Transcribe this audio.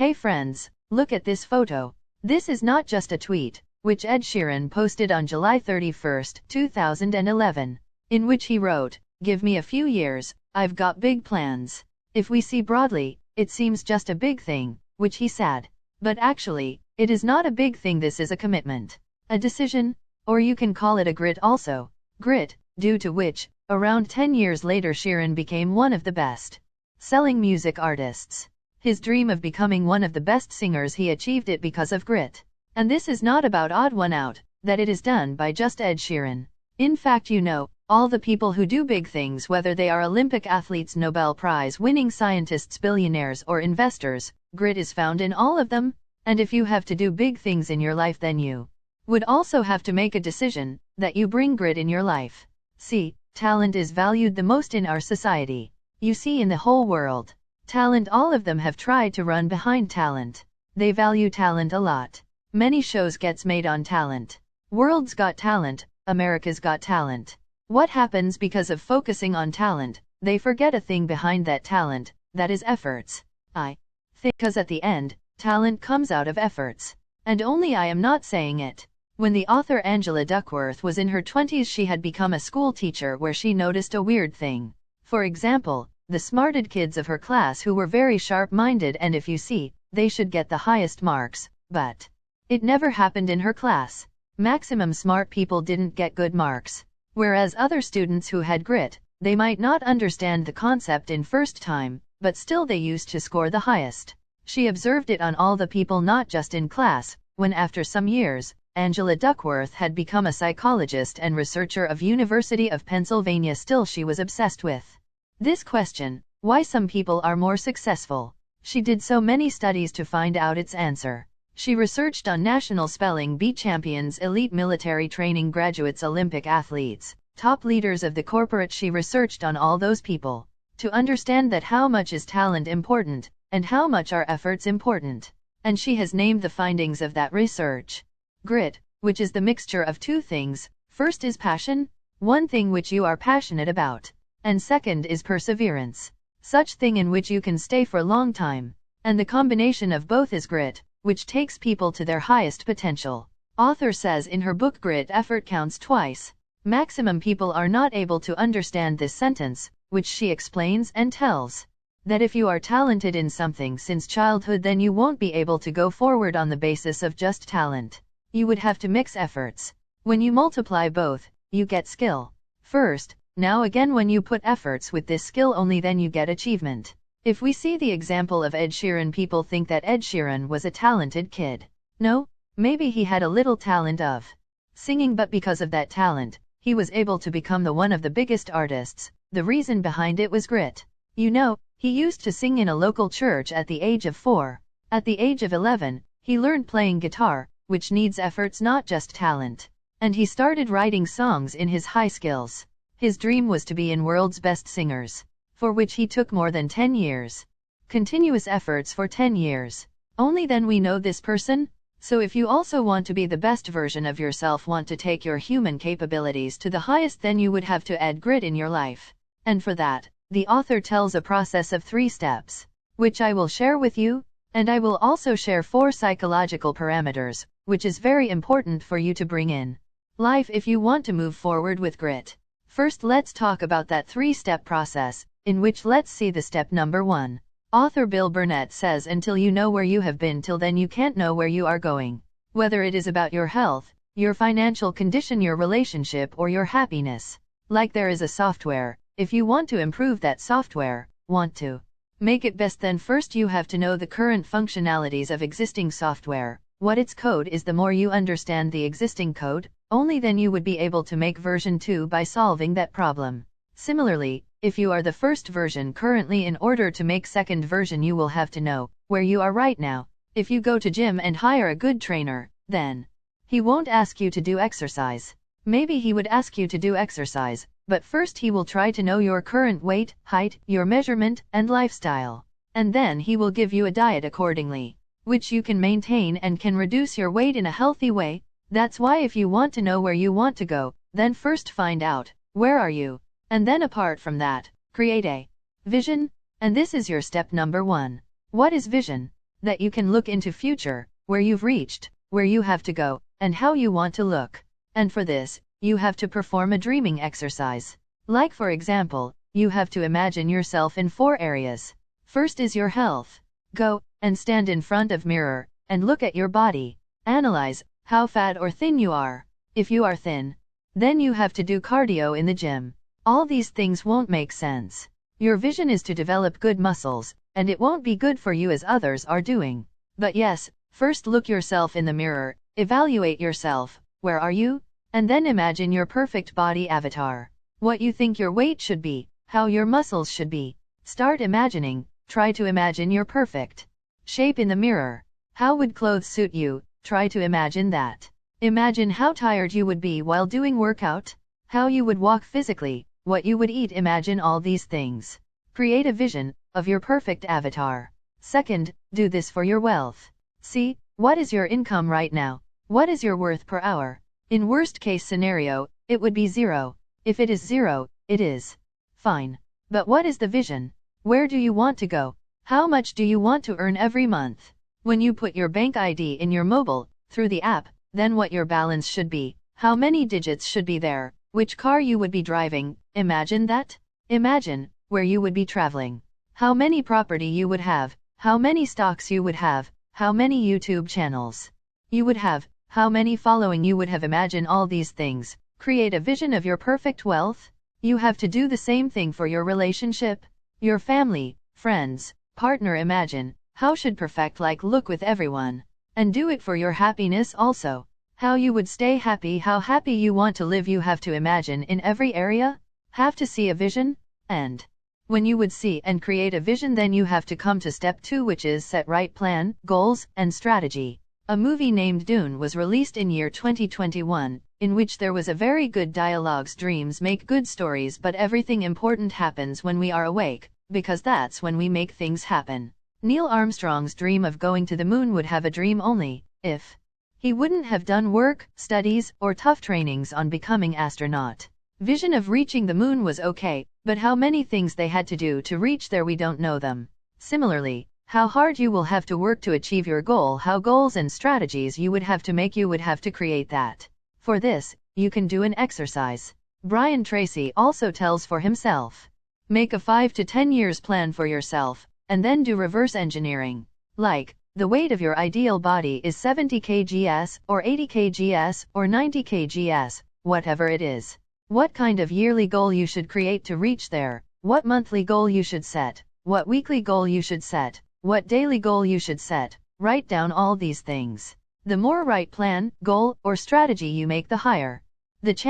Hey friends, look at this photo. This is not just a tweet, which Ed Sheeran posted on July 31, 2011, in which he wrote, "Give me a few years, I've got big plans." If we see broadly, it seems just a big thing, which he said. But actually, it is not a big thing. This is a commitment, a decision, or you can call it a grit also. Grit, due to which, around 10 years later Sheeran became one of the best-selling music artists. His dream of becoming one of the best singers, he achieved it because of grit. And this is not about odd one out, that it is done by just Ed Sheeran. In fact, all the people who do big things, whether they are Olympic athletes, Nobel Prize winning scientists, billionaires or investors, grit is found in all of them. And if you have to do big things in your life, then you would also have to make a decision that you bring grit in your life. See, talent is valued the most in our society. You see, in the whole world, talent, all of them have tried to run behind talent. They value talent a lot. Many shows gets made on talent. World's Got Talent, America's Got Talent. What happens because of focusing on talent? They forget a thing behind that talent, that is efforts. I think because at the end, talent comes out of efforts. And only I am not saying it. When the author Angela Duckworth was in her 20s, she had become a school teacher where she noticed a weird thing. For example, the smarted kids of her class who were very sharp-minded, and if you see, they should get the highest marks, but it never happened in her class. Maximum smart people didn't get good marks. Whereas other students who had grit, they might not understand the concept in first time, but still they used to score the highest. She observed it on all the people, not just in class, when after some years, Angela Duckworth had become a psychologist and researcher of University of Pennsylvania. Still she was obsessed with this question, why some people are more successful. She did so many studies to find out its answer. She researched on national spelling bee champions, elite military training graduates, Olympic athletes, top leaders of the corporate. She researched on all those people to understand that how much is talent important, and how much are efforts important. And she has named the findings of that research grit, which is the mixture of two things. First is passion, one thing which you are passionate about. And second is perseverance, such thing in which you can stay for a long time. And the combination of both is grit, which takes people to their highest potential. Author says in her book Grit, Effort Counts Twice. Maximum people are not able to understand this sentence, which she explains and tells that if you are talented in something since childhood, then you won't be able to go forward on the basis of just talent. You would have to mix efforts. When you multiply both, you get skill. First, now again, when you put efforts with this skill, only then you get achievement. If we see the example of Ed Sheeran, people think that Ed Sheeran was a talented kid. No, maybe he had a little talent of singing, but because of that talent, he was able to become one of the biggest artists. The reason behind it was grit. He used to sing in a local church at the age of 4. At the age of 11, he learned playing guitar, which needs efforts, not just talent. And he started writing songs in his high skills. His dream was to be in world's best singers, for which he took more than 10 years. Continuous efforts for 10 years. Only then we know this person. So if you also want to be the best version of yourself, want to take your human capabilities to the highest, then you would have to add grit in your life. And for that, the author tells a process of 3 steps, which I will share with you, and I will also share 4 psychological parameters, which is very important for you to bring in life if you want to move forward with grit. First, let's talk about that 3-step process, in which let's see the step number 1. Author Bill Burnett says, until you know where you have been, till then you can't know where you are going. Whether it is about your health, your financial condition, your relationship, or your happiness. Like there is a software, if you want to improve that software, want to make it best, then first you have to know the current functionalities of existing software, what its code is. The more you understand the existing code, only then you would be able to make version 2 by solving that problem. Similarly, if you are the first version currently, in order to make second version you will have to know where you are right now. If you go to gym and hire a good trainer, then he won't ask you to do exercise. Maybe he would ask you to do exercise, but first he will try to know your current weight, height, your measurement, and lifestyle. And then he will give you a diet accordingly, which you can maintain and can reduce your weight in a healthy way. That's why if you want to know where you want to go, then first find out, where are you? And then apart from that, create a vision. And this is your step number 1. What is vision? that you can look into future, where you've reached, where you have to go, and how you want to look. And for this, you have to perform a dreaming exercise. Like for example, you have to imagine yourself in 4 areas. First is your health. Go and stand in front of mirror and look at your body. Analyze how fat or thin you are. If you are thin, then you have to do cardio in the gym. All these things won't make sense. Your vision is to develop good muscles, and it won't be good for you as others are doing. But yes, first look yourself in the mirror, evaluate yourself, where are you? And then imagine your perfect body avatar. What you think your weight should be, how your muscles should be. Start imagining, try to imagine your perfect shape in the mirror. How would clothes suit you? Try to imagine that. Imagine how tired you would be while doing workout, how you would walk physically, what you would eat. Imagine all these things. Create a vision of your perfect avatar. Second, do this for your wealth. See, what is your income right now? What is your worth per hour? In worst case scenario, it would be 0. If it is 0, it is fine. But what is the vision? Where do you want to go? How much do you want to earn every month? When you put your bank ID in your mobile, through the app, then what your balance should be, how many digits should be there, which car you would be driving, imagine that. Imagine where you would be traveling, how many property you would have, how many stocks you would have, how many YouTube channels you would have, how many following you would have. Imagine all these things. Create a vision of your perfect wealth. You have to do the same thing for your relationship, your family, friends, partner. Imagine how should perfect like look with everyone, and do it for your happiness also. How you would stay happy, how happy you want to live. You have to imagine in every area, have to see a vision, and when you would see and create a vision, then you have to come to step 2, which is set right plan, goals, and strategy. A movie named Dune was released in year 2021, in which there was a very good dialogues. Dreams make good stories, but everything important happens when we are awake, because that's when we make things happen. Neil Armstrong's dream of going to the moon would have a dream only if he wouldn't have done work, studies, or tough trainings on becoming astronaut. Vision of reaching the moon was okay, but how many things they had to do to reach there, we don't know them. Similarly, how hard you will have to work to achieve your goal, how goals and strategies you would have to make, you would have to create that. For this, you can do an exercise. Brian Tracy also tells for himself. Make a 5 to 10 years plan for yourself, and then do reverse engineering. Like, the weight of your ideal body is 70 kgs, or 80 kgs, or 90 kgs, whatever it is. What kind of yearly goal you should create to reach there, what monthly goal you should set, what weekly goal you should set, what daily goal you should set. Write down all these things. The more right plan, goal, or strategy you make, the higher the chance